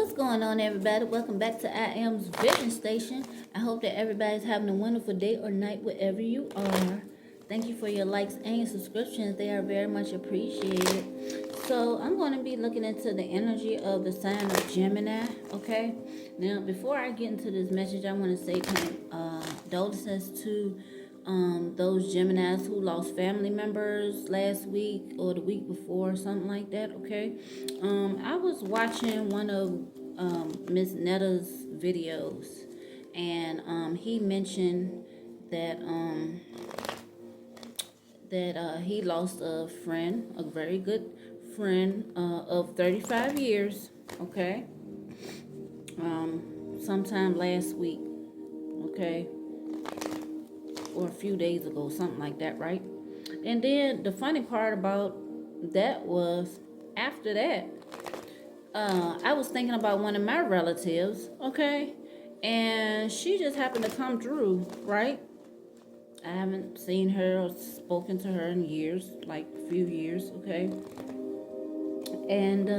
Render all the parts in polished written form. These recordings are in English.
What's going on, everybody? Welcome back to I Am's Vision Station. I hope that everybody's having a wonderful day or night wherever you are. Thank you for your likes and your subscriptions. They are very much appreciated. So I'm going to be looking into the energy of the sign of Gemini, okay? Now, before I get into this message, I want to say condolences to those Geminis who lost family members last week or the week before, something like that, okay? I was watching one of Miss Netta's videos, and he mentioned that he lost a friend, a very good friend of 35 years, okay? Sometime last week, okay? Or a few days ago, something like that, right? And then the funny part about that was, after that, I was thinking about one of my relatives, okay? And she just happened to come through, right? I haven't seen her or spoken to her in years, like a few years, okay? And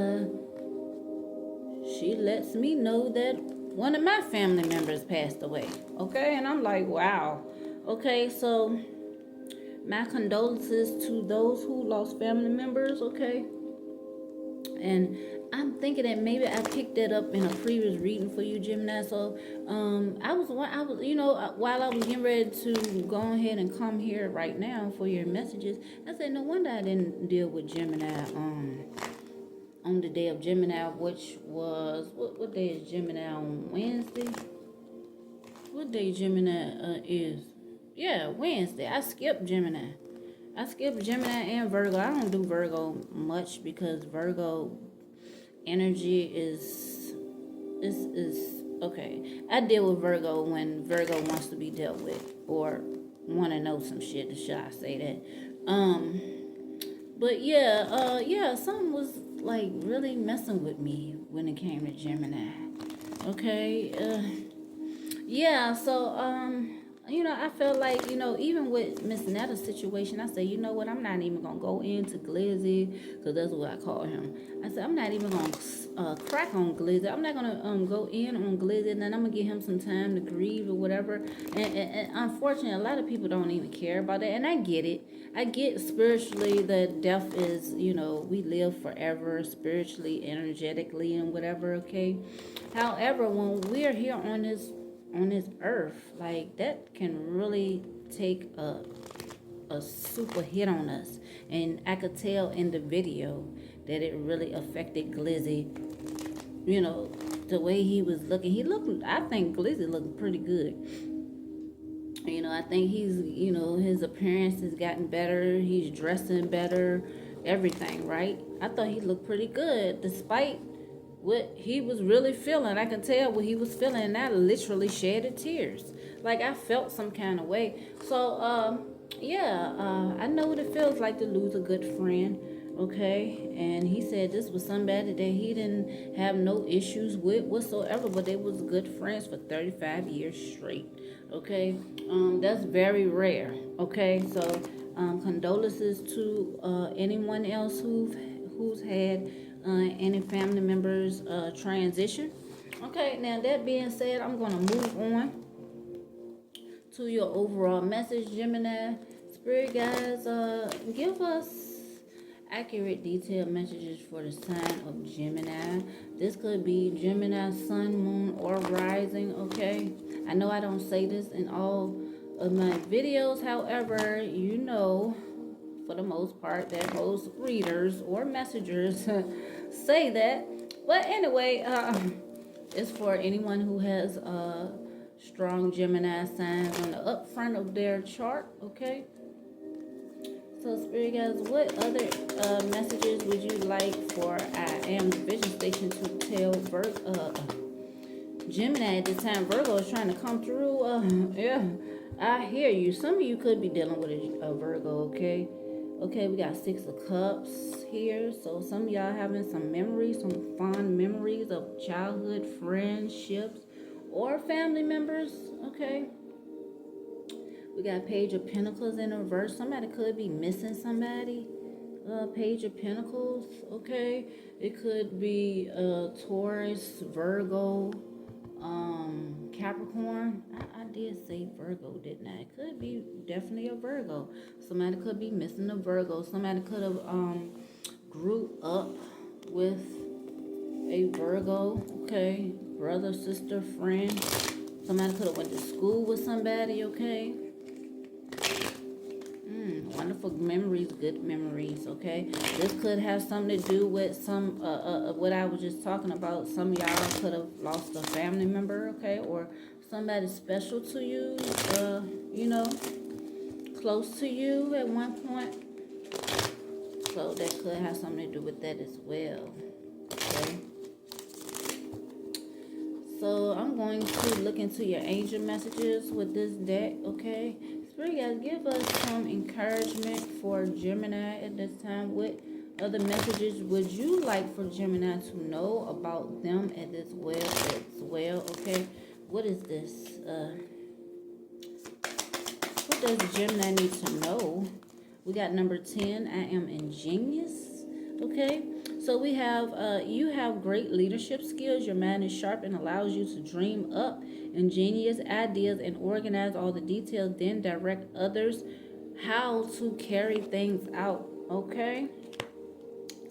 she lets me know that one of my family members passed away, okay? And I'm like, wow. Okay, so my condolences to those who lost family members, okay? And I'm thinking that maybe I picked that up in a previous reading for you, Gemini. So I was, while I was getting ready to go ahead and come here right now for your messages, I said, no wonder I didn't deal with Gemini on the day of Gemini, which was, what day is Gemini on? Wednesday? What day Gemini is? Yeah, Wednesday. I skipped Gemini. I skipped Gemini and Virgo. I don't do Virgo much because Virgo energy is okay. I deal with Virgo when Virgo wants to be dealt with or want to know some shit. Should I say that? But yeah, something was like really messing with me when it came to Gemini. Okay, yeah, so I felt like, even with Miss Netta's situation, I said, you know what, I'm not even gonna go into Glizzy, because that's what I call him. I said, I'm not even gonna crack on Glizzy. I'm not gonna go in on Glizzy, and then I'm gonna give him some time to grieve or whatever. And unfortunately, a lot of people don't even care about that, and I get it. I get spiritually that death is, we live forever spiritually, energetically, and whatever, okay? However, when we're here on this earth, like, that can really take a super hit on us. And I could tell in the video that it really affected Glizzy. The way he was looking, I think Glizzy looked pretty good. I think his appearance has gotten better. He's dressing better, everything, right? I thought he looked pretty good despite what he was really feeling. I can tell what he was feeling, and I literally shedded tears. Like, I felt some kind of way. So, I know what it feels like to lose a good friend, okay? And he said this was somebody that he didn't have no issues with whatsoever, but they was good friends for 35 years straight, okay? That's very rare, okay? So, condolences to anyone else who's had any family members transition. Okay, now that being said, I'm going to move on to your overall message, Gemini. Spirit guys, give us accurate, detailed messages for the sign of Gemini. This could be Gemini, sun, moon, or rising, okay? I know I don't say this in all of my videos. However, for the most part, that most readers or messengers say that. But anyway, it's for anyone who has strong Gemini signs on the up front of their chart, okay? So, Spirit guys, what other messages would you like for I Am the Vision Station to tell Gemini at this time? Virgo is trying to come through. Yeah, I hear you. Some of you could be dealing with a Virgo, okay? Okay, we got 6 of Cups here. So some of y'all having some memories, some fond memories of childhood friendships or family members, okay? We got Page of Pentacles in reverse. Somebody could be missing somebody, Page of Pentacles, okay? It could be Taurus, Virgo, Capricorn. I did say Virgo, didn't I? It could be definitely a Virgo. Somebody could be missing a Virgo. Somebody could have grew up with a Virgo, okay? Brother, sister, friend. Somebody could have went to school with somebody, okay? Wonderful memories, good memories, okay? This could have something to do with some, what I was just talking about. Some of y'all could have lost a family member, okay? Or somebody special to you, you know, close to you at one point. So that could have something to do with that as well, okay? So I'm going to look into your angel messages with this deck, okay? Spirit guys, give us some encouragement for Gemini at this time. What other messages would you like for Gemini to know about them at this well, okay? What is this? What does Gemini need to know? We got number 10, I am ingenious, okay? So we have, you have great leadership skills. Your mind is sharp and allows you to dream up ingenious ideas and organize all the details, then direct others how to carry things out, okay?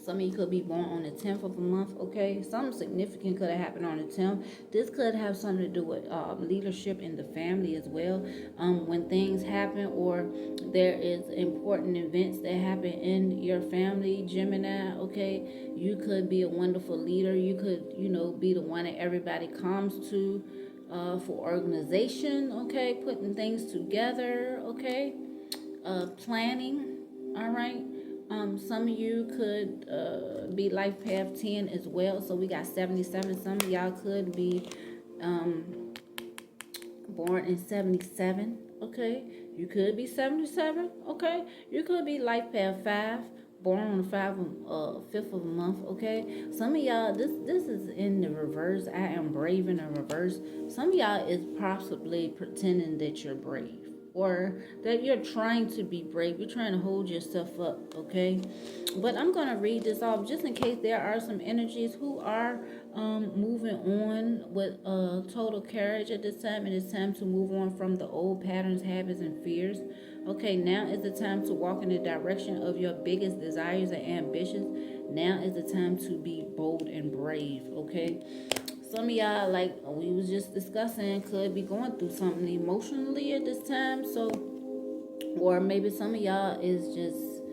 Some of you could be born on the 10th of a month, okay? Something significant could have happened on the 10th. This could have something to do with leadership in the family as well. When things happen or there is important events that happen in your family, Gemini, okay? You could be a wonderful leader. You could, you know, be the one that everybody comes to for organization, okay? Putting things together, okay? Planning, all right? Some of you could be life path 10 as well. So we got 77. Some of y'all could be born in 77. Okay. You could be 77. Okay. You could be life path 5. Born on the 5th of a month. Okay. Some of y'all, this is in the reverse. I am brave in the reverse. Some of y'all is possibly pretending that you're brave, or that you're trying to be brave. You're trying to hold yourself up, okay? But I'm going to read this off just in case there are some energies who are moving on with total courage at this time. It is time to move on from the old patterns, habits, and fears. Okay, now is the time to walk in the direction of your biggest desires and ambitions. Now is the time to be bold and brave, okay? Some of y'all, like we was just discussing, could be going through something emotionally at this time. So, or maybe some of y'all is just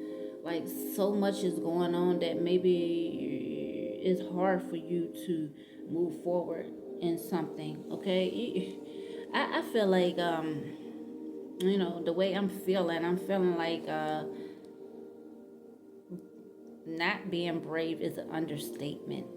like so much is going on that maybe it's hard for you to move forward in something. Okay, I feel like you know, the way I'm feeling like not being brave is an understatement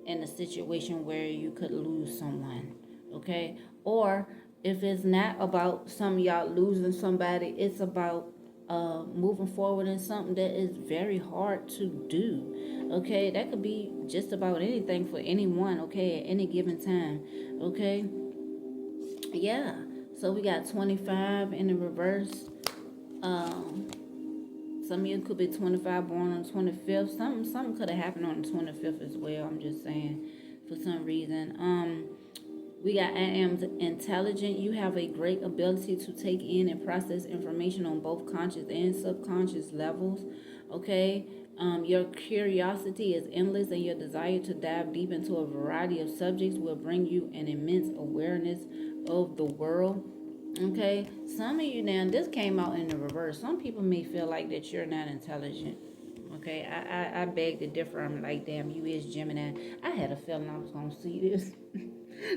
in a situation where you could lose someone, okay? Or if it's not about some of y'all losing somebody, it's about moving forward in something that is very hard to do, okay? That could be just about anything for anyone, okay, at any given time, okay? Yeah, so we got 25 in the reverse. Some of you could be 25, born on the 25th. Something could have happened on the 25th as well. I'm just saying, for some reason. We got I am intelligent. You have a great ability to take in and process information on both conscious and subconscious levels. Okay. Your curiosity is endless, and your desire to dive deep into a variety of subjects will bring you an immense awareness of the world. Okay, some of you now, this came out in the reverse. Some people may feel like that you're not intelligent. Okay, I beg to differ. I'm like, damn, you is Gemini. I had a feeling I was gonna see this.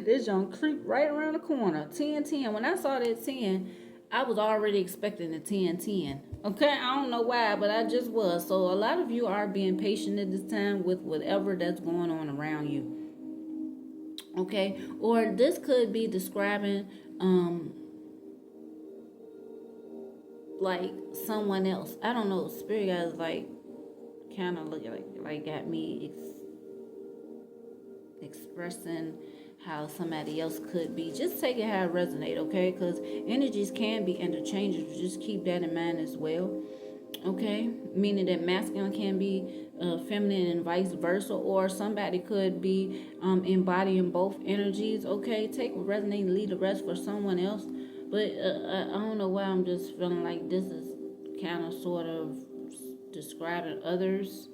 This young creep right around the corner. 10-10. When I saw that 10, I was already expecting the 10-10. Okay, I don't know why, but I just was. So a lot of you are being patient at this time with whatever that's going on around you. Okay, or this could be describing like someone else. I don't know. Spirit guys like kind of look like got me expressing how somebody else could be. Just take it how it resonate, okay? Because energies can be interchangeable. Just keep that in mind as well. Okay, meaning that masculine can be feminine and vice versa, or somebody could be embodying both energies. Okay, take what resonates and leave the rest for someone else. But I don't know why I'm just feeling like this is kind of sort of describing others,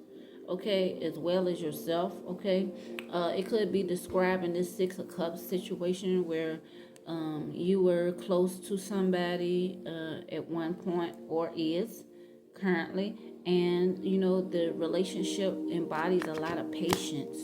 okay, as well as yourself. Okay, it could be describing this Six of Cups situation where you were close to somebody at one point, or is currently, and you know the relationship embodies a lot of patience.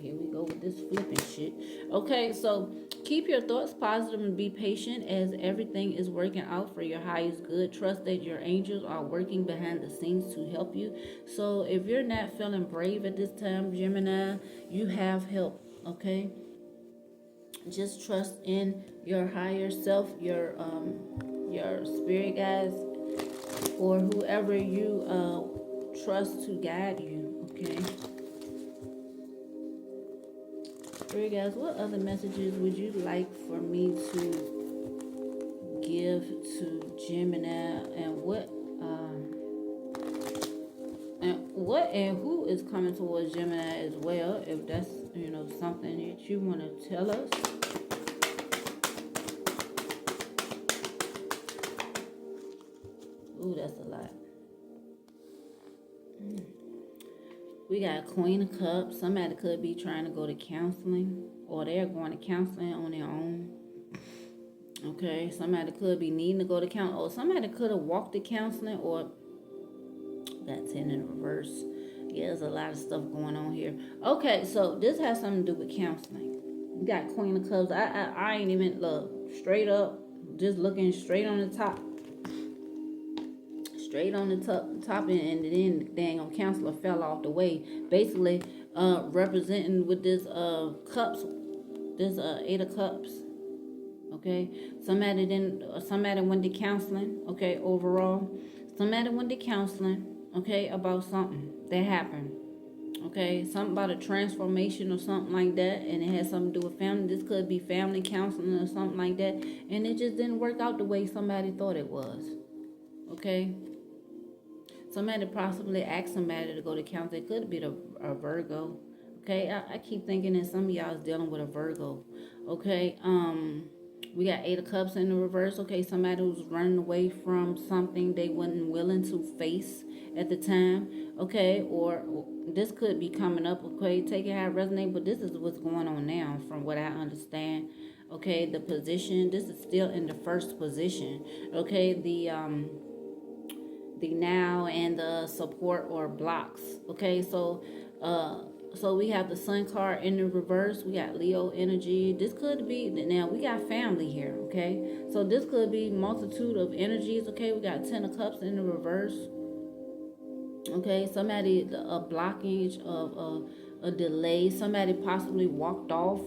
Here we go with this flipping shit. Okay, so keep your thoughts positive and be patient as everything is working out for your highest good. Trust that your angels are working behind the scenes to help you. So if you're not feeling brave at this time, Gemini, you have help. Okay, just trust in your higher self, your spirit guides, or whoever you trust to guide you. Okay, spirit guides, what other messages would you like for me to give to Gemini, and what and who is coming towards Gemini as well, if that's something that you want to tell us. Ooh, that's a lot. We got Queen of Cups. Somebody could be trying to go to counseling, or they're going to counseling on their own. Okay, somebody could be needing to go to counseling, or somebody could have walked to counseling, or got 10 in reverse. Yeah, there's a lot of stuff going on here. Okay, so this has something to do with counseling. We got Queen of Cups. I ain't even look straight up, just looking straight on the top. Straight on the top, and then the dang old counselor fell off the way. Basically, representing with this cups, this 8 of Cups. Okay, somebody went to counseling. Okay, overall, somebody went to counseling. Okay, about something that happened. Okay, something about a transformation or something like that, and it has something to do with family. This could be family counseling or something like that, and it just didn't work out the way somebody thought it was. Okay. Somebody possibly asked somebody to go to counseling. It could be a Virgo. Okay, I keep thinking that some of y'all is dealing with a Virgo. Okay, we got 8 of Cups in the reverse. Okay, somebody who's running away from something they wasn't willing to face at the time. Okay, or this could be coming up. Okay, take it how it resonates, but this is what's going on now from what I understand. Okay, the position, this is still in the first position. Okay, the now and the support or blocks. Okay, so we have the Sun card in the reverse. We got Leo energy. This could be, now we got family here. Okay, so this could be multitude of energies. Okay, we got 10 of Cups in the reverse. Okay, somebody, a blockage of a delay. Somebody possibly walked off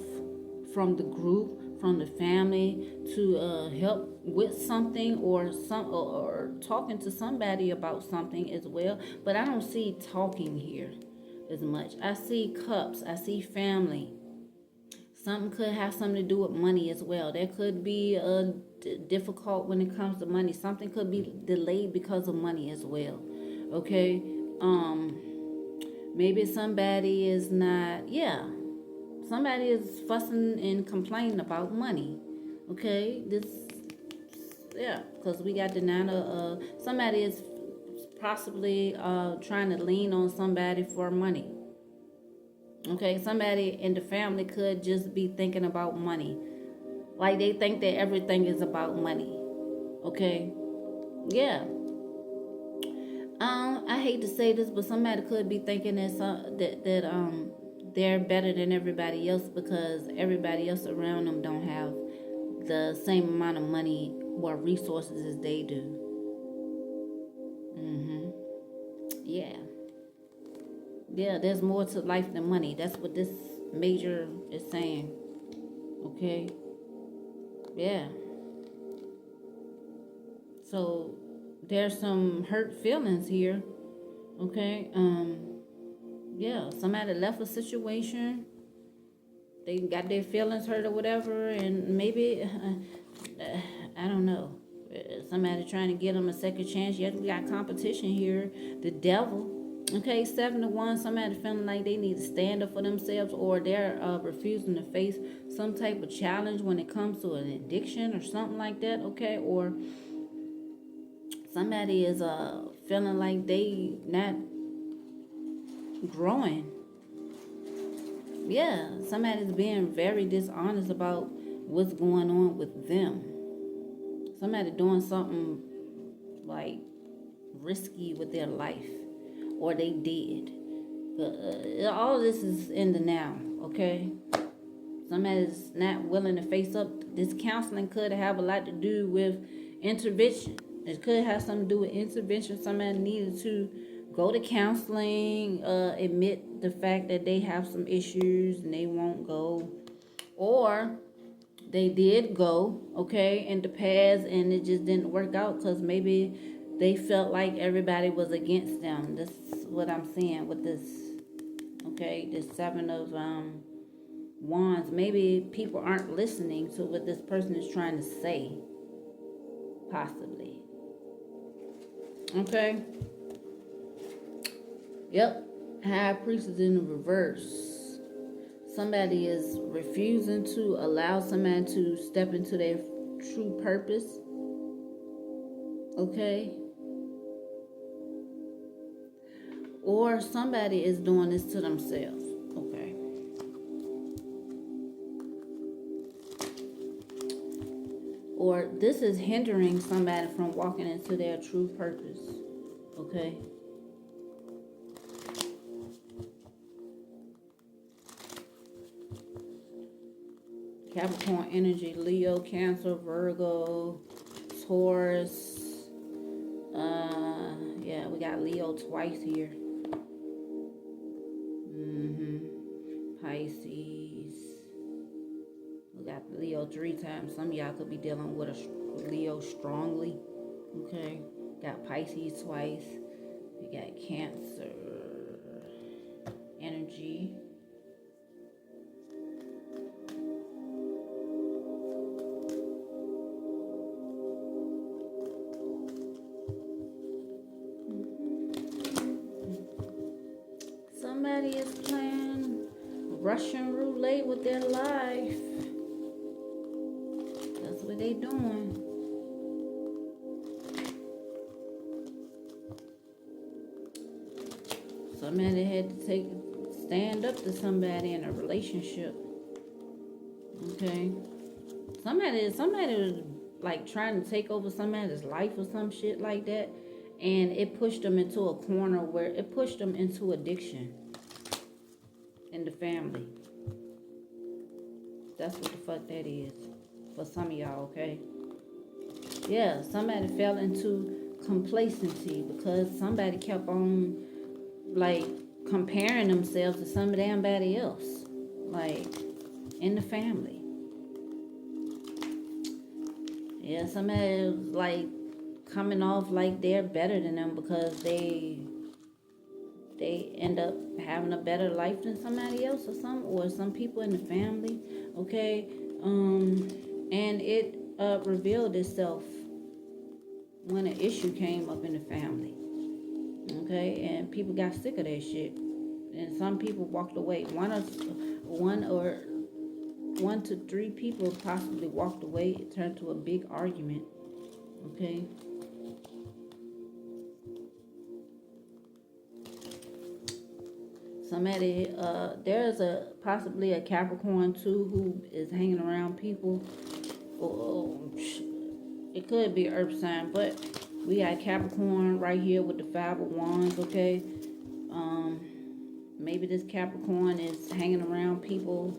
from the group, from the family, to help with something, or talking to somebody about something as well. But I don't see talking here as much. I see cups. I see family. Something could have something to do with money as well. There could be difficult when it comes to money. Something could be delayed because of money as well. Okay, maybe somebody is not. Yeah, somebody is fussing and complaining about money. Okay, because we got the 9 of, somebody is possibly trying to lean on somebody for money. Okay, somebody in the family could just be thinking about money. Like they think that everything is about money. Okay, yeah. I hate to say this, but somebody could be thinking that they're better than everybody else because everybody else around them don't have the same amount of money or resources as they do. Yeah. Yeah, there's more to life than money. That's what this major is saying. Okay? Yeah. So there's some hurt feelings here. Okay? Yeah, somebody left a situation. They got their feelings hurt or whatever, and maybe I don't know. Somebody trying to get them a second chance. Yes, we got competition here. The devil. Okay, 7 to 1. Somebody feeling like they need to stand up for themselves, or they're refusing to face some type of challenge when it comes to an addiction or something like that. Okay, or somebody is feeling like they not growing. Yeah, somebody's being very dishonest about what's going on with them. Somebody doing something like risky with their life, or they did. But all of this is in the now, okay? Somebody's not willing to face up. This counseling could have a lot to do with intervention. It could have something to do with intervention. Somebody needed to go to counseling, admit the fact that they have some issues and they won't go. Or they did go, okay, in the past, and it just didn't work out because maybe they felt like everybody was against them. This is what I'm seeing with this, okay, this 7 of wands. Maybe people aren't listening to what this person is trying to say, possibly. Okay. Yep. High priest is in the reverse. Somebody is refusing to allow somebody to step into their true purpose. Okay. Or somebody is doing this to themselves. Okay. Or this is hindering somebody from walking into their true purpose. Okay. Capricorn energy, Leo, Cancer, Virgo, Taurus. Yeah, we got Leo twice here. Pisces. We got Leo 3 times. Some of y'all could be dealing with a Leo strongly. Okay. Got Pisces twice. We got Cancer energy. Somebody is playing Russian roulette with their life. That's what they doing. Somebody had to stand up to somebody in a relationship. Okay. Somebody was like trying to take over somebody's life or some shit like that. And it pushed them into a corner where it pushed them into addiction in the family. That's what the fuck that is for some of y'all, okay? Yeah, somebody fell into complacency because somebody kept on like comparing themselves to somebody else, like in the family. Yeah, somebody was like coming off like they're better than them because they end up having a better life than somebody else or some people in the family, okay? And it revealed itself when an issue came up in the family, okay? And people got sick of that shit, and some people walked away. One to three people possibly walked away. It turned to a big argument, okay? Somebody, there's possibly a Capricorn too who is hanging around people. It could be Earth sign, but we got Capricorn right here with the 5 of Wands, okay? Maybe this Capricorn is hanging around people,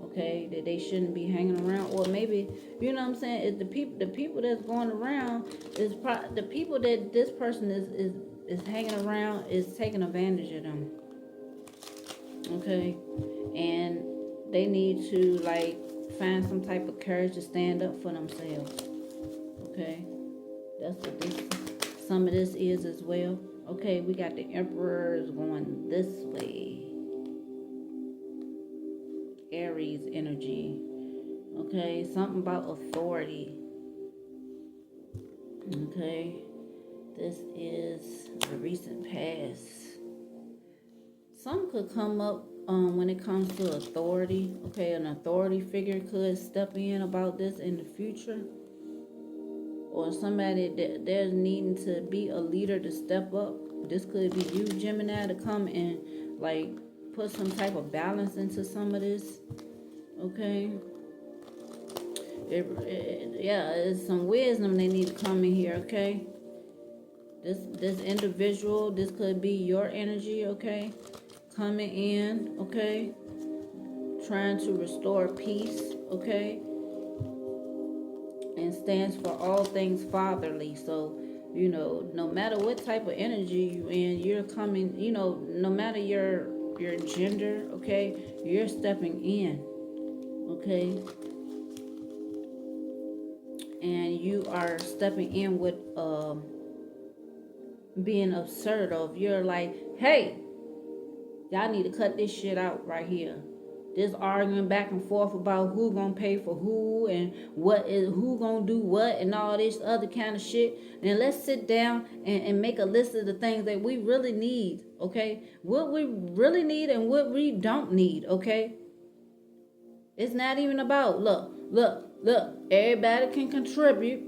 okay, that they shouldn't be hanging around, or maybe, you know what I'm saying, it's the people that's going around is the people that this person is hanging around is taking advantage of them. Okay, and they need to like find some type of courage to stand up for themselves. Okay, that's what some of this is as well. Okay, we got the Emperors going this way. Aries energy. Okay, something about authority. Okay, this is the recent past. Some could come up when it comes to authority. Okay, an authority figure could step in about this in the future. Or somebody that there's needing to be a leader to step up. This could be you, Gemini, to come and like put some type of balance into some of this. Okay. Yeah, it's some wisdom they need to come in here. Okay. This individual, this could be your energy. Okay, coming in. Okay, trying to restore peace. Okay, and stands for all things fatherly. So, no matter what type of energy you in, you're coming, no matter your gender, okay, you're stepping in, okay? And you are stepping in with being assertive. You're like, hey, y'all need to cut this shit out right here. This arguing back and forth about who gonna pay for who and who gonna do what and all this other kind of shit. And let's sit down and make a list of the things that we really need, okay? What we really need and what we don't need, okay? It's not even about look. Everybody can contribute,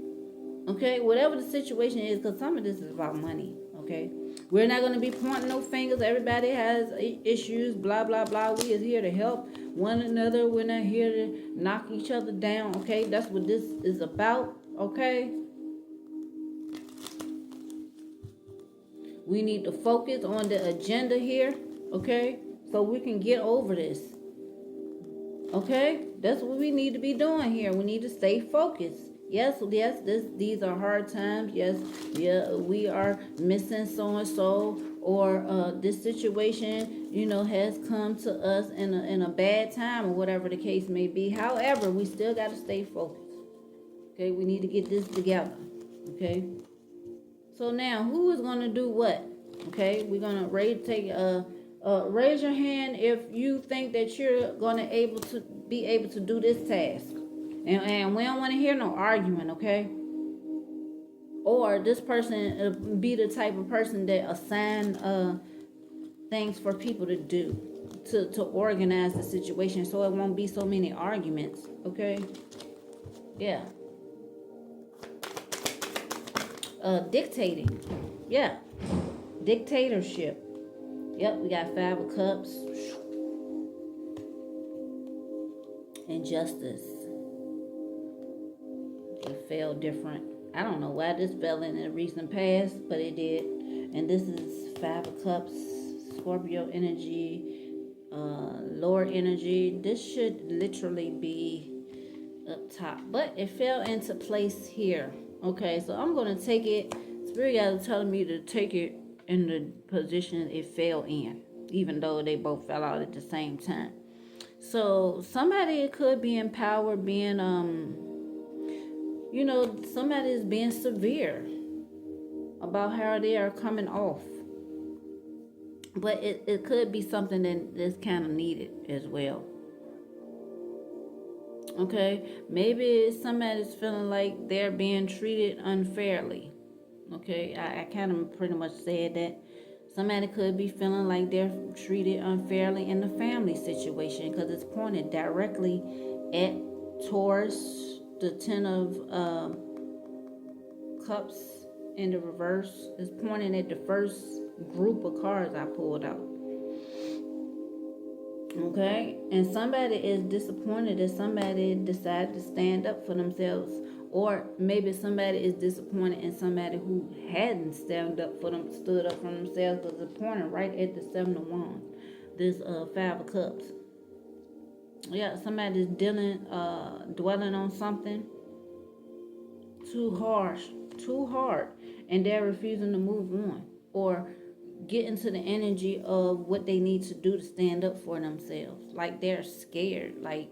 okay? Whatever the situation is, because some of this is about money, okay? We're not going to be pointing no fingers. Everybody has issues, blah, blah, blah. We is here to help one another. We're not here to knock each other down, okay? That's what this is about, okay? We need to focus on the agenda here, okay? So we can get over this, okay? That's what we need to be doing here. We need to stay focused. Yes, these are hard times. Yes, we are missing so and so, or this situation, has come to us in a bad time, or whatever the case may be. However, we still got to stay focused. Okay, we need to get this together. Okay. So now, who is going to do what? Okay, we're gonna raise your hand if you think that you're gonna be able to do this task. And we don't want to hear no arguing, okay? Or this person be the type of person that assign things for people to do, to organize the situation, so it won't be so many arguments, okay? Yeah. Dictating. Yeah. Dictatorship. Yep, we got 5 of Cups. Injustice. It fell different. I don't know why this fell in the recent past, but it did. And this is 5 of Cups, Scorpio energy, lower energy. This should literally be up top, but it fell into place here. Okay, so I'm going to take it. Spirit guys are telling me to take it in the position it fell in, even though they both fell out at the same time. So somebody could be in power, being somebody is being severe about how they are coming off. But it could be something that's kind of needed as well. Okay, maybe somebody's feeling like they're being treated unfairly. Okay, I kind of pretty much said that. Somebody could be feeling like they're treated unfairly in the family situation, because it's pointed directly at Taurus, the 10 of Cups in the reverse. Is pointing at the first group of cards I pulled out. Okay, and somebody is disappointed that somebody decided to stand up for themselves, or maybe somebody is disappointed in somebody who hadn't stood up for themselves, because it's pointing right at the 7 of Wands, this 5 of Cups. Yeah, somebody's dwelling on something too hard, and they're refusing to move on, or get into the energy of what they need to do to stand up for themselves. Like they're scared. Like,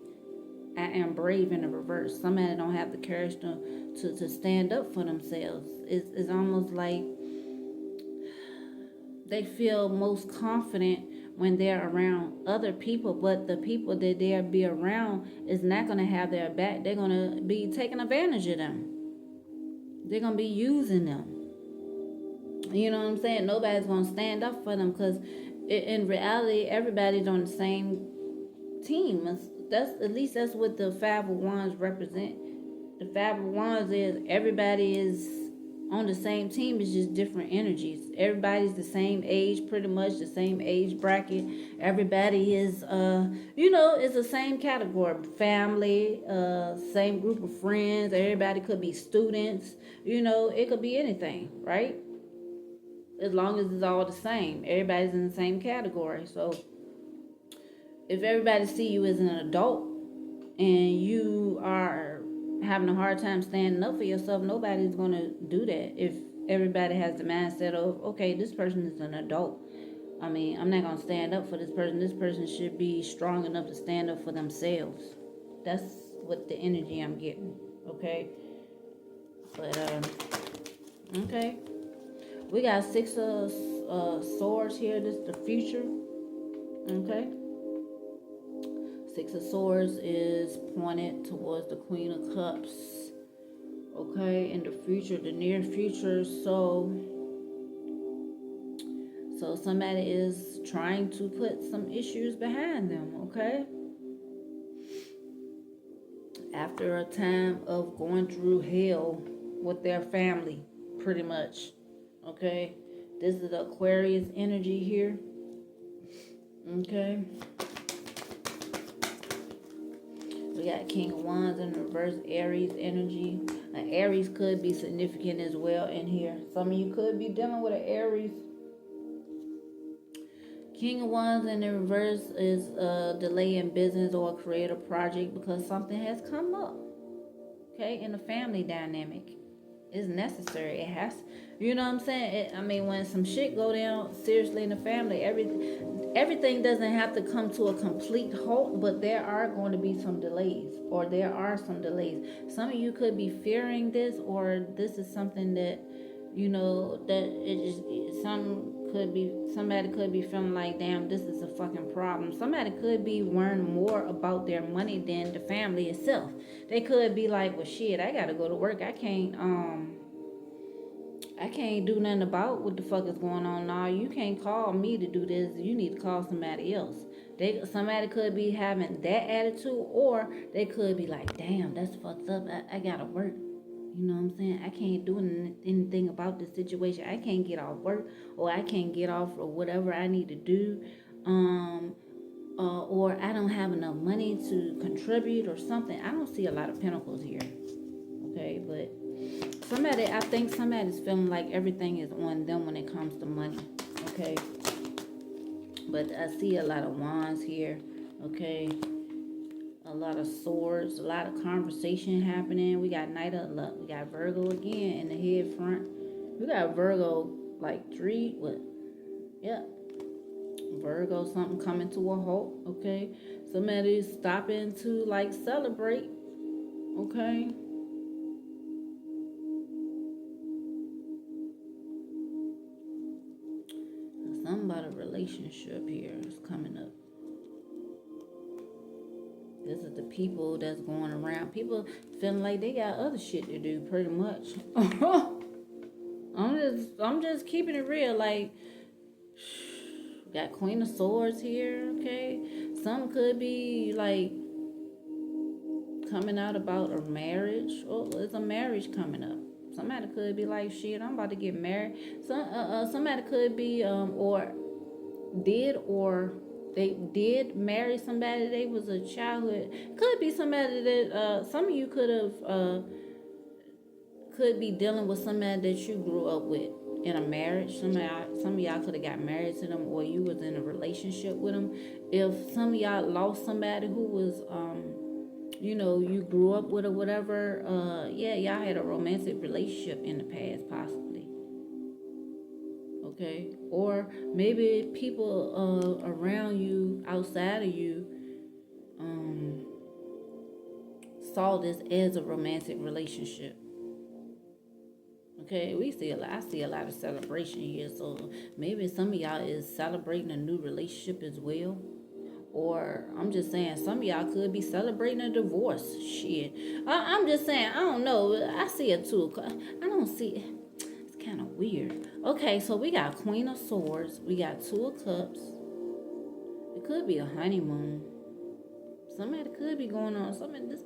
I am brave in the reverse. Somebody don't have the courage to stand up for themselves. It's almost like they feel most confident when they're around other people, but the people that they'll be around is not going to have their back. They're going to be taking advantage of them. They're going to be using them. You know what I'm saying? Nobody's going to stand up for them because in reality, everybody's on the same team. That's at least that's what the Five of Wands represent. The Five of Wands is everybody is on the same team. It's just different energies. Everybody's the same age, pretty much the same age bracket. Everybody is, it's the same category. Family, same group of friends. Everybody could be students. It could be anything, right? As long as it's all the same. Everybody's in the same category. So if everybody see you as an adult and you are having a hard time standing up for yourself, nobody's going to do that. If everybody has the mindset of, okay, this person is an adult. I mean, I'm not going to stand up for this person. This person should be strong enough to stand up for themselves. That's what the energy I'm getting. Okay? But, okay. We got Six of Swords here. This is the future. Okay? Six of Swords is pointed towards the Queen of Cups. Okay? In the future, the near future. So somebody is trying to put some issues behind them. Okay? After a time of going through hell with their family, pretty much. Okay, this is the Aquarius energy here. Okay, we got King of Wands in reverse, Aries energy. Now, Aries could be significant as well in here. Some of you could be dealing with an Aries. King of Wands in the reverse is a delay in business or a creative project because something has come up. Okay, in the family dynamic. It's necessary. It has, you know what I'm saying? When some shit go down seriously in the family, everything doesn't have to come to a complete halt, but there are going to be some delays, or there are some delays. Some of you could be fearing this, or this is something that, somebody could be feeling like, damn, this is a fucking problem. Somebody could be worrying more about their money than the family itself. They could be like, well, shit, I gotta go to work. I can't do nothing about what the fuck is going on now. You can't call me to do this. You need to call somebody else. Somebody could be having that attitude, or they could be like, damn, that's fucked up. I gotta work. You know what I'm saying? I can't do anything about this situation. I can't get off work, or I can't get off or whatever I need to do. Or I don't have enough money to contribute or something. I don't see a lot of pentacles here. Okay, but I think somebody's feeling like everything is on them when it comes to money. Okay. But I see a lot of wands here. Okay. A lot of swords, a lot of conversation happening. We got Knight of Luck. We got Virgo again in the head front. We got Virgo like 3. What? Yeah. Virgo, something coming to a halt. Okay. Somebody's stopping to like celebrate. Okay. Something about a relationship here is coming up. This is the people that's going around. People feeling like they got other shit to do, pretty much. I'm just keeping it real. Like, got Queen of Swords here, okay? Some could be like coming out about a marriage. Oh, there's a marriage coming up. Somebody could be like, shit, I'm about to get married. Somebody could be they did marry somebody. They was a childhood. Could be somebody that some of you could be dealing with somebody that you grew up with in a marriage. Some of y'all could have got married to them, or you was in a relationship with them. If some of y'all lost somebody who was you grew up with or whatever, y'all had a romantic relationship in the past, possibly. Okay, or maybe people around you, outside of you, saw this as a romantic relationship. Okay, I see a lot of celebration here, so maybe some of y'all is celebrating a new relationship as well, Or I'm just saying, some of y'all could be celebrating a divorce. Shit. I'm just saying, I don't know. I see it too. I don't see it. It's kind of weird. Okay, so we got Queen of Swords. We got Two of Cups. It could be a honeymoon. Somebody could be going on. Some of this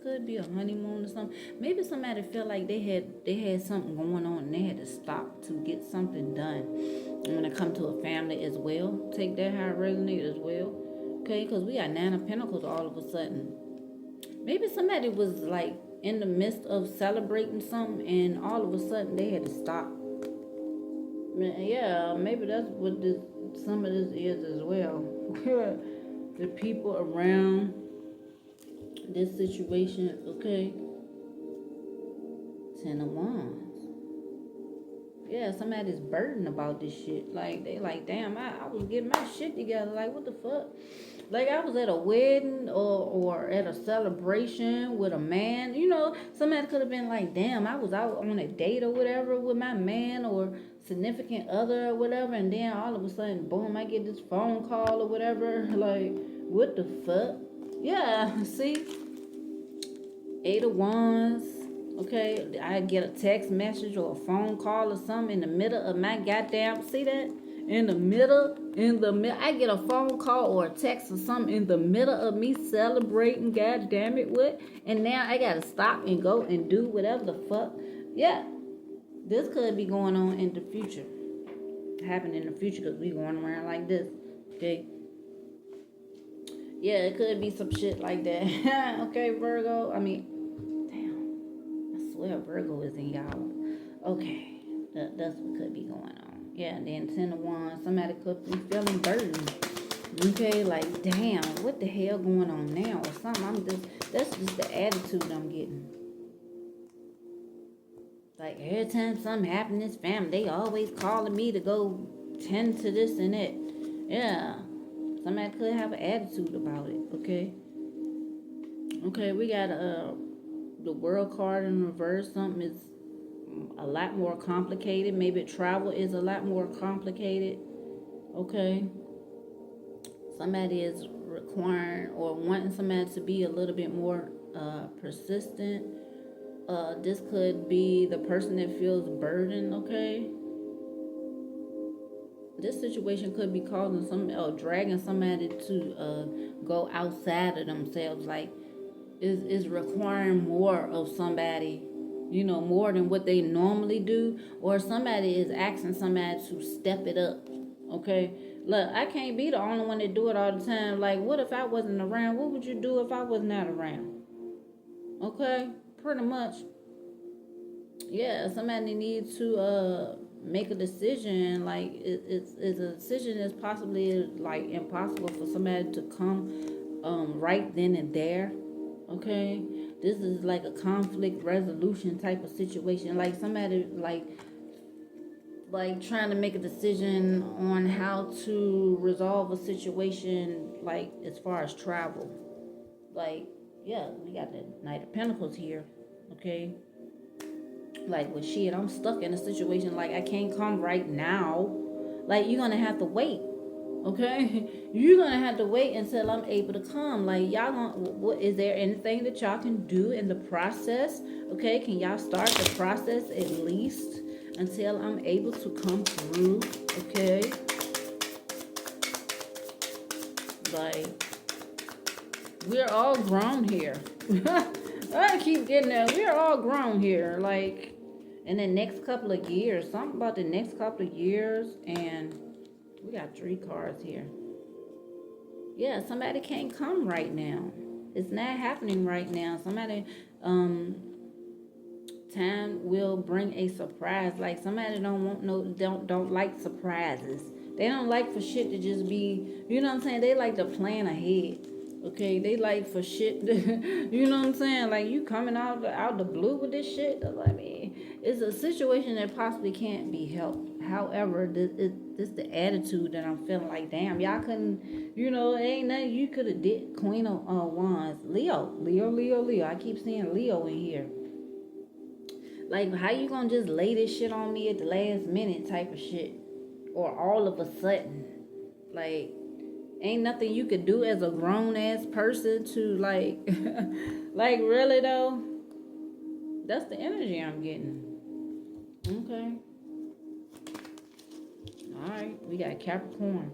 could be a honeymoon or something. Maybe somebody felt like they had something going on and they had to stop to get something done. And when it comes to a family as well, take that how it resonates as well. Okay, because we got Nine of Pentacles all of a sudden. Maybe somebody was like in the midst of celebrating something and all of a sudden they had to stop. Yeah, maybe that's what some of this is as well. The people around this situation, okay? Ten of Wands. Yeah, somebody's burdened about this shit. Like, they like, damn, I was getting my shit together. Like, what the fuck? Like, I was at a wedding or at a celebration with a man. You know, somebody could have been like, damn, I was out on a date or whatever with my man or significant other or whatever. And then all of a sudden, boom, I get this phone call or whatever. Like, what the fuck? Yeah, see? Eight of Wands. Okay, I get a text message or a phone call or something in the middle of my goddamn, see that? In the middle, I get a phone call or a text or something in the middle of me celebrating, god damn it, what? And now I gotta stop and go and do whatever the fuck. Yeah, this could be going on in the future. Happen in the future because we going around like this, okay? Yeah, it could be some shit like that. Okay, Virgo, well, Virgo is in y'all. Okay, that's what could be going on. Yeah, and then Ten of Wands, somebody could be feeling burdened. Okay, like, damn, what the hell going on now or something. That's just the attitude I'm getting. Like, every time something happens in this family, they always calling me to go tend to this and that. Yeah, somebody could have an attitude about it, okay? Okay, we got the World card in reverse. Something is a lot more complicated. Maybe travel is a lot more complicated. Okay. Somebody is requiring or wanting somebody to be a little bit more persistent. This could be the person that feels burdened. Okay. This situation could be causing dragging somebody to go outside of themselves. Like, is requiring more of somebody, you know, more than what they normally do, or somebody is asking somebody to step it up. Okay, look, I can't be the only one that do it all the time. Like, what if I wasn't around? What would you do if I was not around? Okay, pretty much. Yeah, somebody needs to make a decision. Like, it's a decision that's possibly like impossible for somebody to come right then and there. Okay, this is like a conflict resolution type of situation. Like, somebody like trying to make a decision on how to resolve a situation, like as far as travel. Like, yeah, we got the Knight of Pentacles here. Okay, like, well, shit, I'm stuck in a situation. Like, I can't come right now. Like, you're gonna have to wait. Okay, you're gonna have to wait until I'm able to come. Like, y'all what is there anything that y'all can do in the process? Okay, can y'all start the process at least until I'm able to come through? Okay, like, we're all grown here. I keep getting that. We're all grown here. Like, in the next couple of years, something about the next couple of years. And we got 3 cards here. Yeah, somebody can't come right now. It's not happening right now. Somebody, time will bring a surprise. Like, somebody don't like surprises. They don't like for shit to just be, you know what I'm saying? They like to plan ahead. Okay, they like for shit to, you know what I'm saying? Like, you coming out the blue with this shit. I mean, it's a situation that possibly can't be helped. However, this the attitude that I'm feeling. Like, damn, y'all couldn't, you know, ain't nothing you could have did. Queen of Wands, Leo. I keep seeing Leo in here. Like, how you gonna just lay this shit on me at the last minute type of shit, or all of a sudden? Like, Ain't nothing you could do as a grown ass person to like, like really though. That's the energy I'm getting. Okay. All right. We got Capricorn.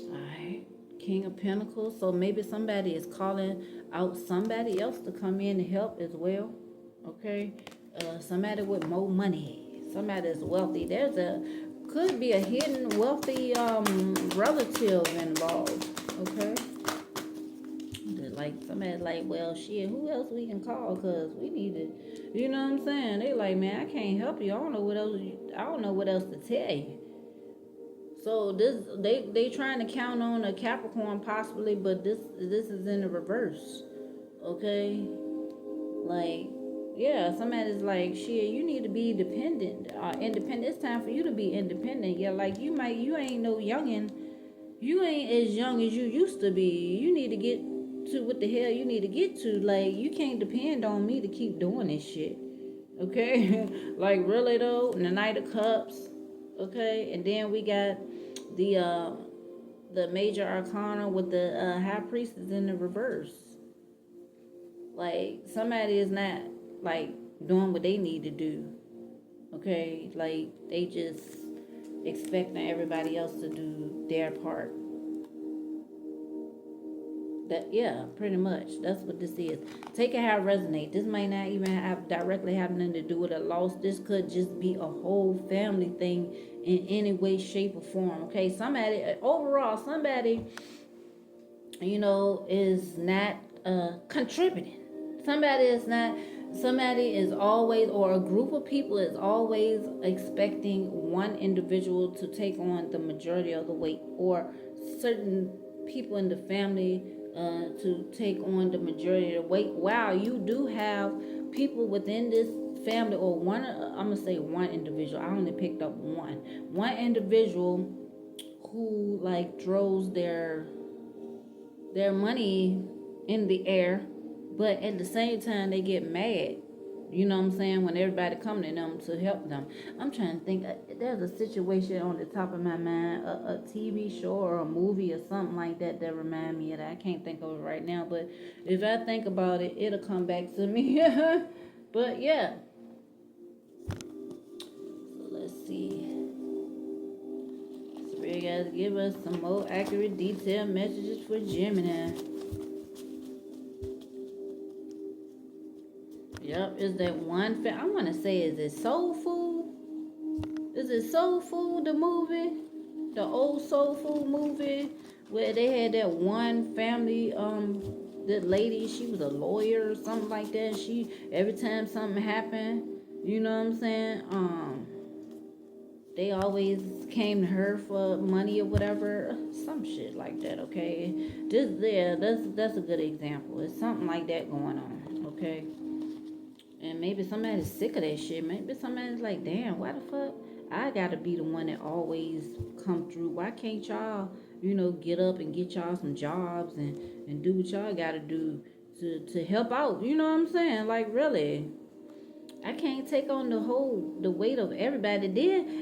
All right. King of Pentacles. So maybe somebody is calling out somebody else to come in and help as well. Okay. Somebody with more money. Somebody that's wealthy. Could be a hidden wealthy relative involved. Okay. Like somebody like, well, shit, who else we can call? Cause we need to, you know what I'm saying? They like, man, I can't help you. I don't know what else to tell you. So they trying to count on a Capricorn possibly, but this is in the reverse. Okay, like yeah, somebody's like, shit, you need to be independent. It's time for you to be independent. Yeah, like you ain't no youngin'. You ain't as young as you used to be. You need to get to what the hell you need to get to. Like, you can't depend on me to keep doing this shit. Okay? Like, really though, the Knight of Cups. Okay? And then we got the Major Arcana with the High Priestess in the reverse. Like, somebody is not, like, doing what they need to do. Okay? Like, they just expecting everybody else to do their part. Yeah, pretty much. That's what this is. Take it how it resonates. This might not even have directly having to do with a loss. This could just be a whole family thing in any way, shape, or form. Okay, somebody, is not contributing. Somebody is always, or a group of people is always expecting one individual to take on the majority of the weight, or certain people in the family to take on the majority of the weight. Wow, you do have people within this family, or one, I'm going to say one individual. I only picked up one individual who like throws their money in the air, but at the same time they get mad, you know what I'm saying, when everybody come to them to help them. I'm trying to think, there's a situation on the top of my mind, a TV show or a movie or something like that remind me of that. I can't think of it right now, but if I think about it, it'll come back to me. But yeah, so let's see. Spirit guys, give us some more accurate, detailed messages for Gemini. Yep, is that one I want to say, is it Soul Food? Is it Soul Food, the movie? The old Soul Food movie where they had that one family, that lady, she was a lawyer or something like that. She, every time something happened, you know what I'm saying? They always came to her for money or whatever, some shit like that. Okay, that's a good example. It's something like that going on. Okay. And maybe somebody's sick of that shit. Maybe somebody's like, damn, why the fuck I gotta be the one that always come through? Why can't y'all, get up and get y'all some jobs and do what y'all gotta do to help out? You know what I'm saying? Like, really, I can't take on the weight of everybody.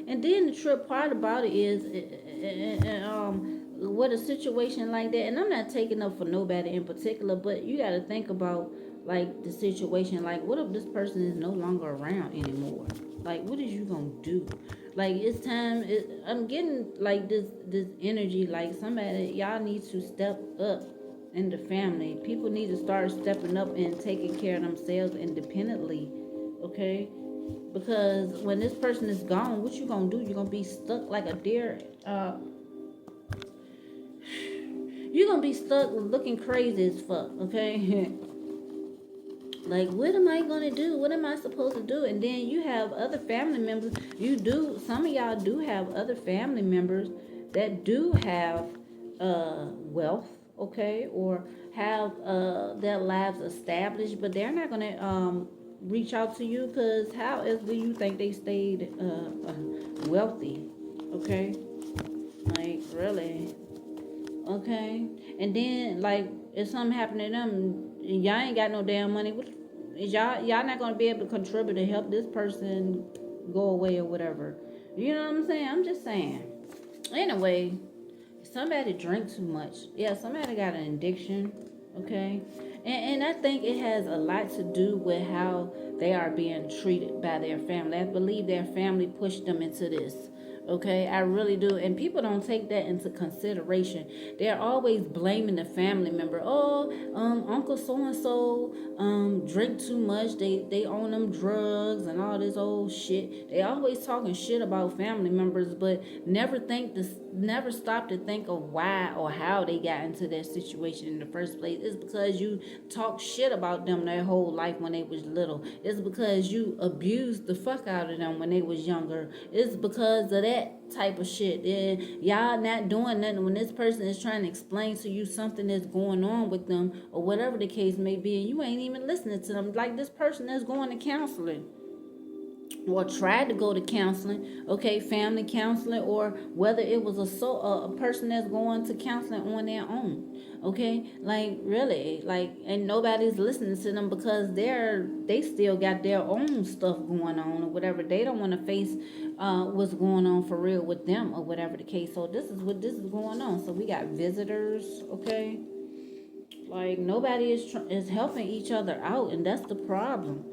And then the trip part about it is, what a situation like that, and I'm not taking up for nobody in particular, but you gotta think about, like, the situation, like, what if this person is no longer around anymore? Like, what is you gonna do? Like, it's time. I'm getting like this energy, like somebody, y'all need to step up in the family. People need to start stepping up and taking care of themselves independently. Okay, because when this person is gone, what you gonna do? You're gonna be stuck like a deer. You're gonna be stuck looking crazy as fuck. Okay. Like, what am I going to do? What am I supposed to do? And then you have other family members. Some of y'all do have other family members that do have wealth, okay? Or have their lives established, but they're not going to reach out to you, because how else do you think they stayed wealthy, okay? Like, really? Okay? And then, like, if something happened to them, y'all ain't got no damn money, y'all not gonna be able to contribute to help this person go away or whatever. You know what I'm saying? I'm just saying. Anyway, somebody drink too much. Yeah, somebody got an addiction. Okay, and I think it has a lot to do with how they are being treated by their family. I believe their family pushed them into this. Okay, I really do. And people don't take that into consideration. They're always blaming the family member. Oh, Uncle so and so drink too much. They own them drugs and all this old shit. They always talking shit about family members, but never stop to think of why or how they got into that situation in the first place. It's because you talk shit about them their whole life when they was little. It's because you abused the fuck out of them when they was younger. It's because of that type of shit. And y'all not doing nothing when this person is trying to explain to you something that's going on with them or whatever the case may be, and you ain't even listening to them. Like this person that's going to counseling or tried to go to counseling, okay, family counseling, or whether it was a person that's going to counseling on their own, okay, like really, like, and nobody's listening to them because they still got their own stuff going on or whatever. They don't want to face what's going on for real with them or whatever the case. So this is going on. So we got visitors, okay, like nobody is helping each other out, and that's the problem.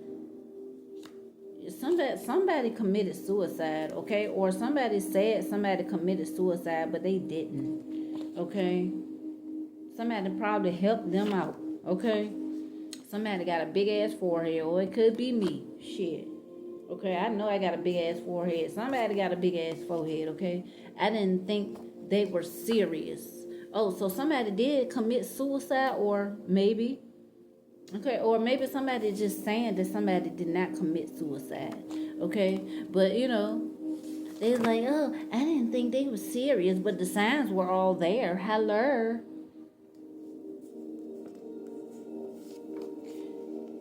Somebody committed suicide, okay, or somebody said somebody committed suicide, but they didn't, okay. Somebody probably helped them out, okay. Somebody got a big ass forehead, or it could be me, shit, okay. I know I got a big ass forehead. Somebody got a big ass forehead, okay. I didn't think they were serious. Oh, so somebody did commit suicide, or maybe. Okay, or maybe somebody just saying that somebody did not commit suicide. Okay, but you know, they was like, oh, I didn't think they were serious, but the signs were all there. Hello.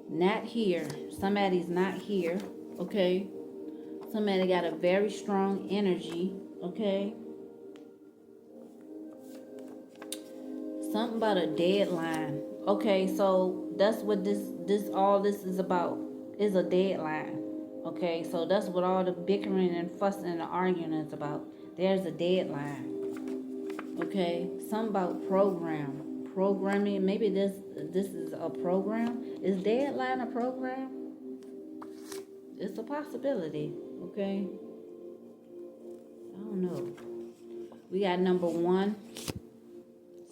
Not here. Somebody's not here. Okay. Somebody got a very strong energy. Okay. Something about a deadline. Okay, so that's what this is about, is a deadline. Okay, so that's what all the bickering and fussing and arguing is about. There's a deadline. Okay, something about programming. Maybe this is a program. Is deadline a program? It's a possibility. Okay, I don't know. We got number 1.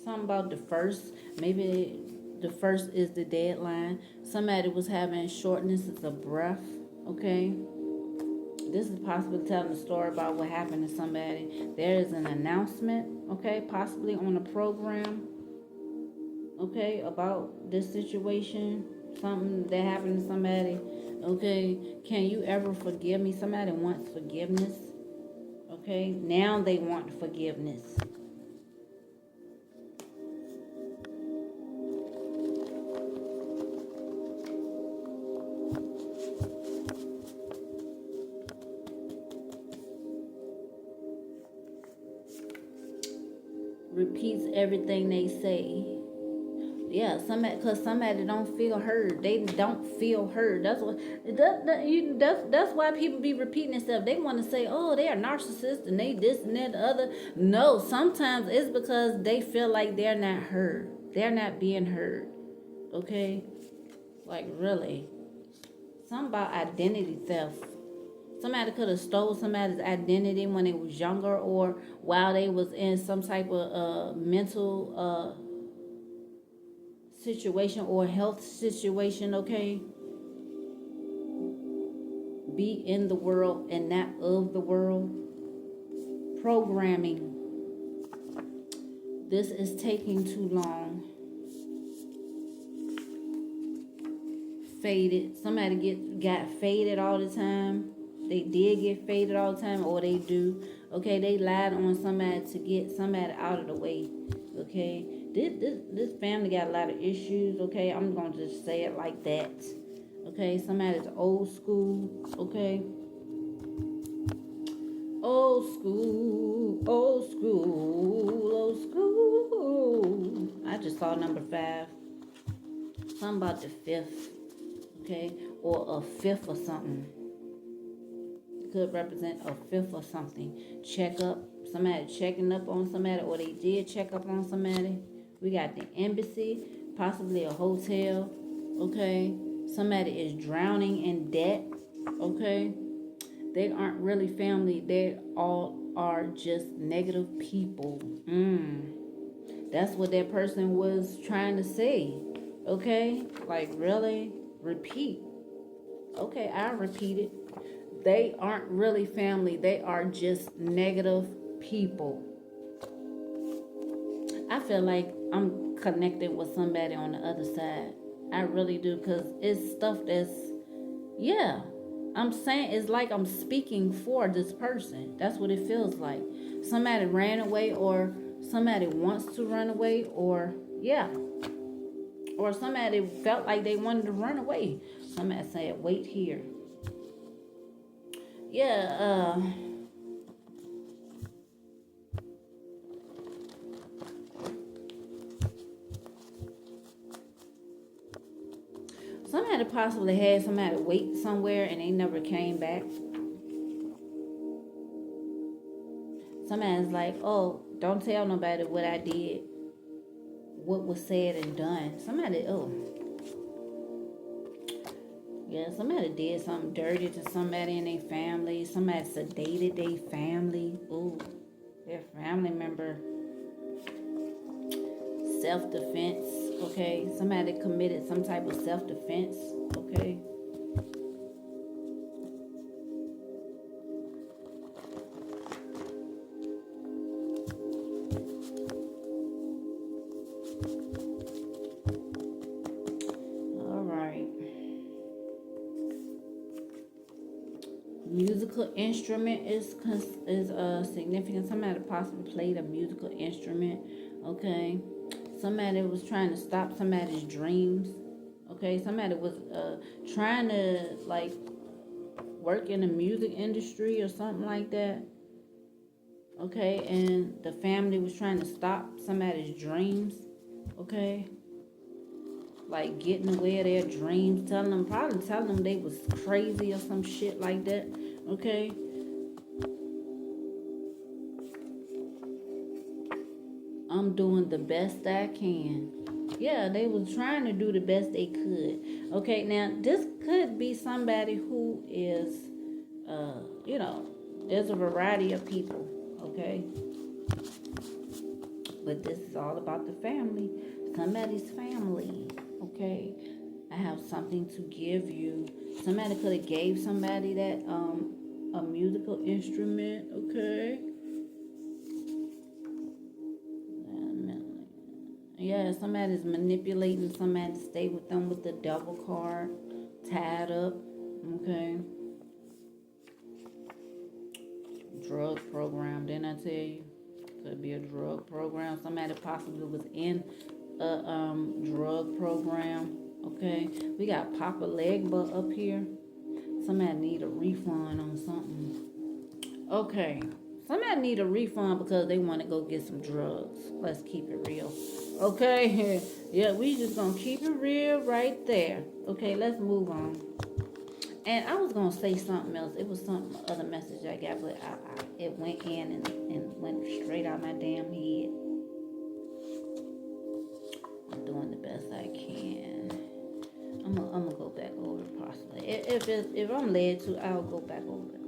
Something about the first. Maybe the first is the deadline. Somebody was having shortness of breath. Okay. This is possibly telling a story about what happened to somebody. There is an announcement, okay, possibly on a program, okay, about this situation. Something that happened to somebody. Okay. Can you ever forgive me? Somebody wants forgiveness. Okay. Now they want forgiveness. Repeats everything they say. Yeah, because somebody don't feel heard. They don't feel heard. That's what. That's why people be repeating themselves. They want to say, "Oh, they are narcissists and they this and that the other." No, sometimes it's because they feel like they're not heard. They're not being heard. Okay, like really. Something about identity theft. Somebody could have stole somebody's identity when they was younger, or while they was in some type of mental situation or health situation, okay? Be in the world and not of the world. Programming. This is taking too long. Faded. Somebody got faded all the time. They did get faded all the time, or they do. Okay, they lied on somebody to get somebody out of the way. Okay, this family got a lot of issues. Okay, I'm gonna just say it like that. Okay, somebody's old school. Okay, old school, old school, old school. I just saw number 5. Something about the 5th. Okay, or a 5th or something. Could represent a 5th or something. Check up somebody checking up on somebody, or they did check up on somebody. We got the embassy, possibly a hotel, okay? Somebody is drowning in debt, okay? They aren't really family. They all are just negative people. That's what that person was trying to say, okay? Like, really? Repeat. Okay, I'll repeat it. They aren't really family. They are just negative people. I feel like I'm connected with somebody on the other side. I really do, because it's stuff that's, yeah. I'm saying it's like I'm speaking for this person. That's what it feels like. Somebody ran away, or somebody wants to run away, or, yeah. Or somebody felt like they wanted to run away. Somebody said, wait here. Yeah, somebody possibly had somebody wait somewhere and they never came back. Somebody's like, oh, don't tell nobody what I did, what was said and done. Somebody, yeah, somebody did something dirty to somebody in their family. Somebody sedated their family. Ooh, their family member. Self-defense, okay? Somebody committed some type of self-defense, okay? Musical instrument is significant. Somebody possibly played a musical instrument, okay? Somebody was trying to stop somebody's dreams, okay? Somebody was trying to, like, work in the music industry or something like that, okay? And the family was trying to stop somebody's dreams, okay? Like, getting away of their dreams, probably telling them they was crazy or some shit like that, okay? I'm doing the best I can. Yeah, they was trying to do the best they could. Okay, now, this could be somebody who is, there's a variety of people, okay? But this is all about the family. Somebody's family, okay? I have something to give you. Somebody could have gave somebody that, a musical instrument, okay? Yeah, somebody's manipulating somebody to stay with them with the devil card, tied up, okay? Drug program, didn't I tell you? Could be a drug program. Somebody possibly was in a drug program, okay? We got Papa Legba up here. Somebody need a refund on something. Okay. Somebody need a refund because they want to go get some drugs. Let's keep it real. Okay? Yeah, we just going to keep it real right there. Okay, let's move on. And I was going to say something else. It was some other message I got, but it went in and went straight out my damn head. I'm doing the best I can. I'm gonna go back over it possibly. If I'm led to, I'll go back over it.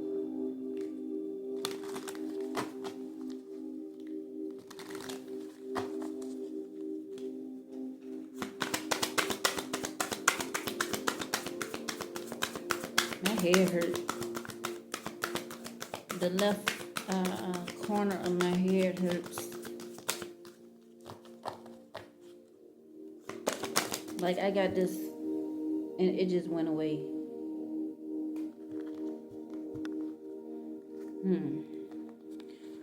My hair hurt. The left corner of my head hurts. Like I got this, and it just went away.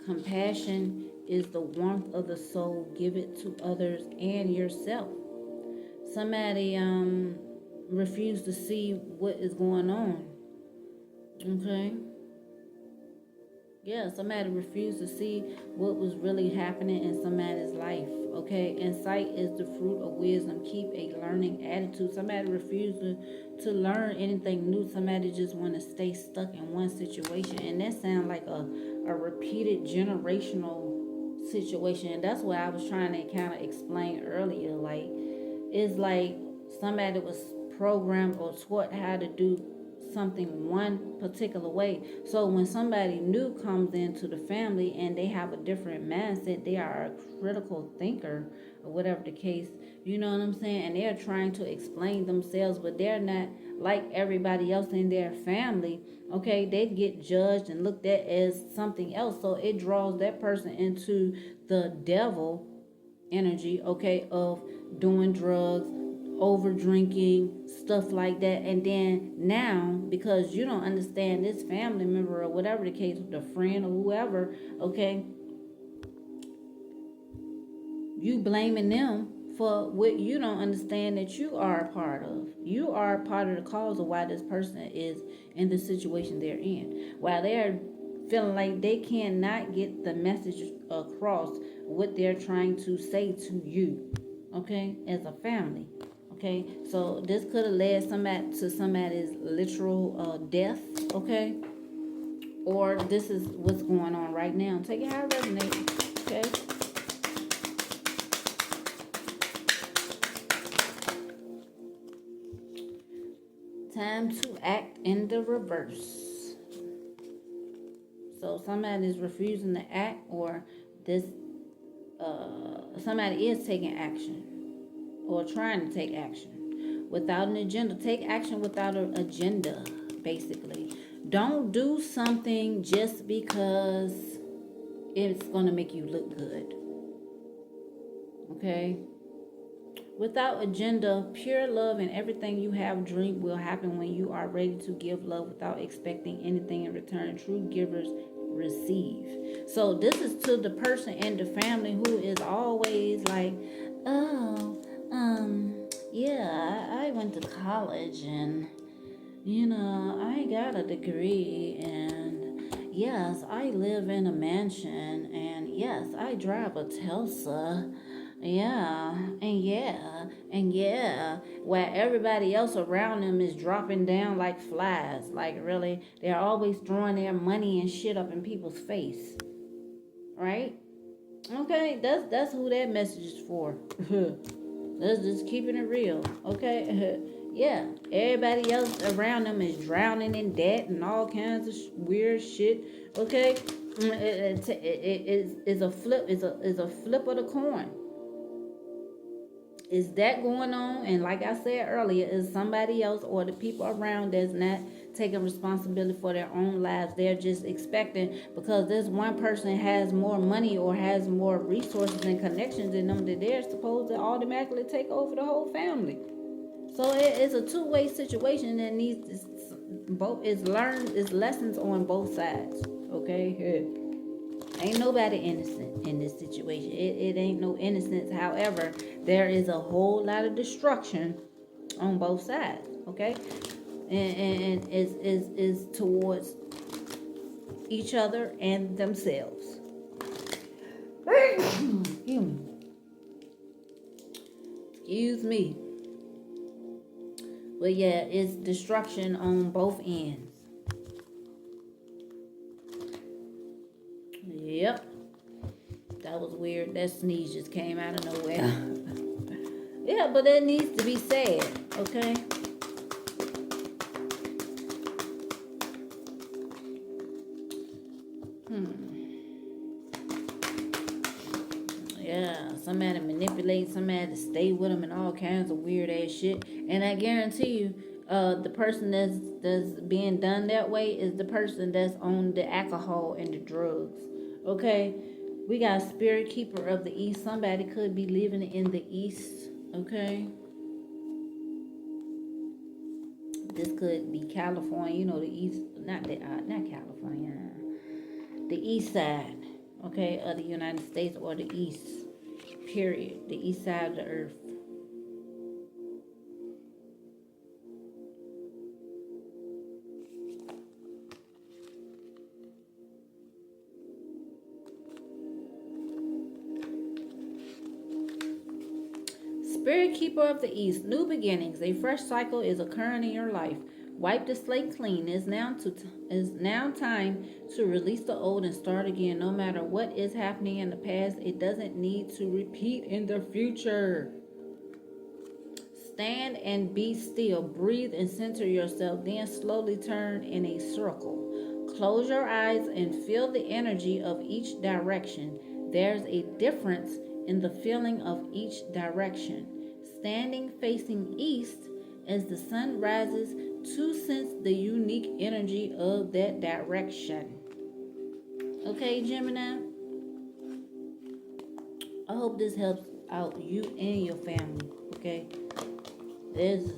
Compassion is the warmth of the soul. Give it to others and yourself. Somebody refused to see what is going on. Okay? Yeah, somebody refused to see what was really happening in somebody's life. Okay, insight is the fruit of wisdom. Keep a learning attitude. Somebody refuses to learn anything new. Somebody just want to stay stuck in one situation, and that sounds like a repeated generational situation. And that's what I was trying to kind of explain earlier. Like, it's like somebody was programmed or taught how to do something one particular way. So when somebody new comes into the family and they have a different mindset, they are a critical thinker or whatever the case, you know what I'm saying? And they're trying to explain themselves, but they're not like everybody else in their family. Okay, they get judged and looked at as something else. So it draws that person into the devil energy, okay, of doing drugs, over drinking, stuff like that. And then now, because you don't understand this family member or whatever the case, the friend or whoever, okay, you blaming them for what you don't understand that you are a part of. You are a part of the cause of why this person is in the situation they're in. While they're feeling like they cannot get the message across what they're trying to say to you, okay, as a family. Okay, so this could have led somebody to somebody's literal death, okay, or this is what's going on right now. Take it how it resonates, okay. Time to act in the reverse. So somebody is refusing to act, or this somebody is taking action or trying to take action without an agenda. Take action without an agenda, basically. Don't do something just because it's going to make you look good. Okay? Without agenda, pure love and everything you have dreamed will happen when you are ready to give love without expecting anything in return. True givers receive. So this is to the person in the family who is always like, oh, yeah, I went to college and, you know, I got a degree and yes, I live in a mansion and yes, I drive a Tesla. Yeah, and yeah, where everybody else around them is dropping down like flies. Like, really, they're always throwing their money and shit up in people's face. Right? Okay, that's who that message is for. Let's just keeping it real. Okay? Yeah, everybody else around them is drowning in debt and all kinds of weird shit. Okay? It's a flip. It's a flip of the coin. Is that going on? And like I said earlier, is somebody else or the people around that's not taking responsibility for their own lives. They're just expecting because this one person has more money or has more resources and connections in them that they're supposed to automatically take over the whole family. So it's a two-way situation that needs both. It's lessons on both sides. Okay. Ain't nobody innocent in this situation. It ain't no innocence. However, there is a whole lot of destruction on both sides. Okay, and is towards each other and themselves. Excuse me. But yeah, it's destruction on both ends. Yep. That was weird. That sneeze just came out of nowhere. Yeah, but it needs to be said, okay? Yeah, somebody manipulate somebody to stay with them and all kinds of weird ass shit. And I guarantee you, the person that's being done that way is the person that's on the alcohol and the drugs. Okay, we got spirit keeper of the east. Somebody could be living in the east. Okay, this could be California. You know, the east, not California, the east side. Okay, of the United States or the east. Period. The east side of the earth. Spirit Keeper of the East, new beginnings. A fresh cycle is occurring in your life. Wipe the slate clean. It's now time to release the old and start again. No matter what is happening in the past, it doesn't need to repeat in the future. Stand and be still. Breathe and center yourself. Then slowly turn in a circle. Close your eyes and feel the energy of each direction. There's a difference in the feeling of each direction. Standing facing east as the sun rises to sense the unique energy of that direction. Okay, Gemini? I hope this helps out you and your family. Okay? There's,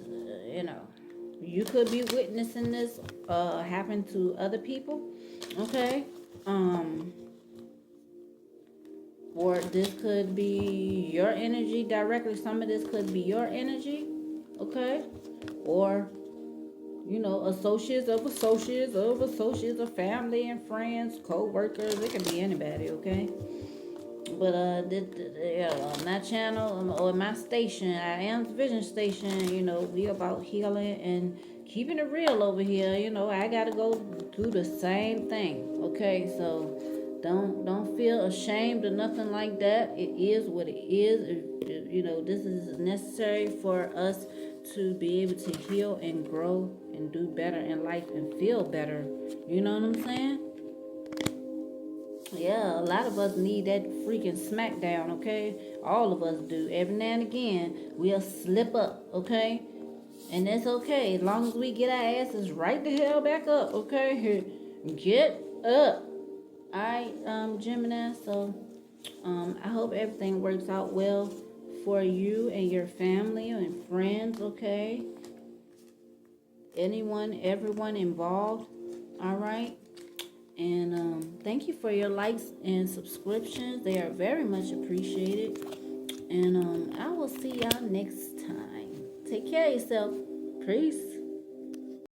you could be witnessing this happen to other people. Okay? Or this could be your energy directly. Some of this could be your energy. Okay? Or associates of associates of associates of family and friends, co-workers. It can be anybody, okay? But on that channel or my station, I am Vision Station, we about healing and keeping it real over here. I gotta go through the same thing, okay? So don't feel ashamed or nothing like that. It is what it is. This is necessary for us to be able to heal and grow and do better in life and feel better. You know what I'm saying? Yeah, a lot of us need that freaking smackdown, okay? All of us do. Every now and again, we'll slip up, okay? And that's okay. As long as we get our asses right the hell back up, okay? Get up. Alright, Gemini, so I hope everything works out well for you and your family and friends, okay? Everyone involved, all right? And thank you for your likes and subscriptions. They are very much appreciated. And I will see y'all next time. Take care of yourself. Peace.